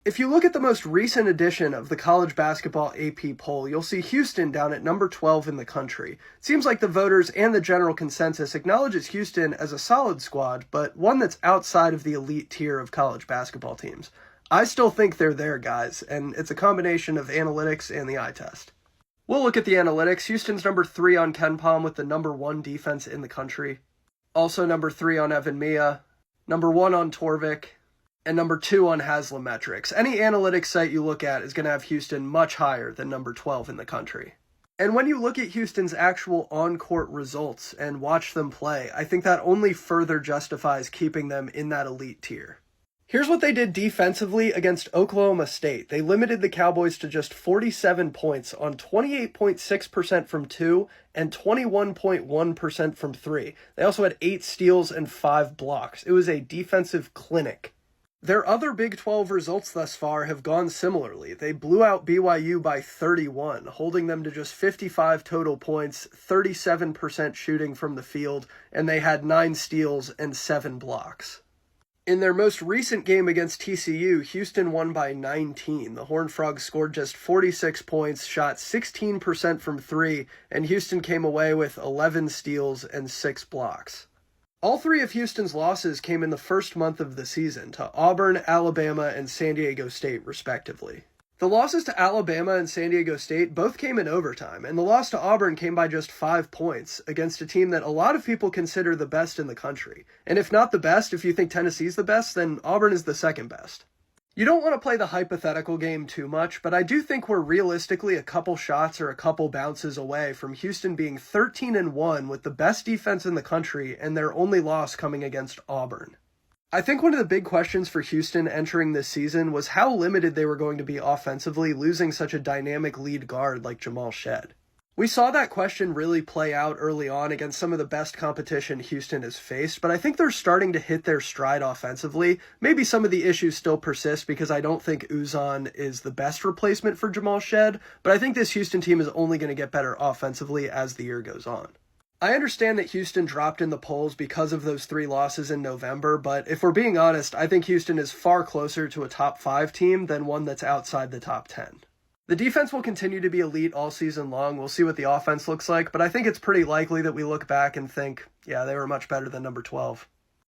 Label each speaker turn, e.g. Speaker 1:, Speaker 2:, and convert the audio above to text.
Speaker 1: If you look at the most recent edition of the college basketball AP poll, you'll see Houston down at number 12 in the country. It seems like the voters and the general consensus acknowledges Houston as a solid squad, but one that's outside of the elite tier of college basketball teams. I still think they're there, guys, and it's a combination of analytics and the eye test. We'll look at the analytics. Houston's number 3 on KenPom with the number 1 defense in the country. Also number 3 on Evan Miya, number 1 on Torvik, and number 2 on Haslametrics. Any analytics site you look at is going to have Houston much higher than number 12 in the country. And when you look at Houston's actual on-court results and watch them play, I think that only further justifies keeping them in that elite tier. Here's what they did defensively against Oklahoma State. They limited the Cowboys to just 47 points on 28.6% from 2 and 21.1% from 3. They also had 8 steals and 5 blocks. It was a defensive clinic. Their other Big 12 results thus far have gone similarly. They blew out BYU by 31, holding them to just 55 total points, 37% shooting from the field, and they had 9 steals and 7 blocks. In their most recent game against TCU, Houston won by 19. The Horned Frogs scored just 46 points, shot 16% from 3, and Houston came away with 11 steals and 6 blocks. All 3 of Houston's losses came in the first month of the season, to Auburn, Alabama, and San Diego State, respectively. The losses to Alabama and San Diego State both came in overtime, and the loss to Auburn came by just 5 points against a team that a lot of people consider the best in the country. And if not the best, if you think Tennessee's the best, then Auburn is the second best. You don't want to play the hypothetical game too much, but I do think we're realistically a couple shots or a couple bounces away from Houston being 13-1 with the best defense in the country and their only loss coming against Auburn. I think one of the big questions for Houston entering this season was how limited they were going to be offensively, losing such a dynamic lead guard like Jamal Shead. We saw that question really play out early on against some of the best competition Houston has faced, but I think they're starting to hit their stride offensively. Maybe some of the issues still persist because I don't think Uzan is the best replacement for Jamal Shead, but I think this Houston team is only going to get better offensively as the year goes on. I understand that Houston dropped in the polls because of those 3 losses in November, but if we're being honest, I think Houston is far closer to a top 5 team than one that's outside the top 10. The defense will continue to be elite all season long. We'll see what the offense looks like, but I think it's pretty likely that we look back and think, yeah, they were much better than number 12.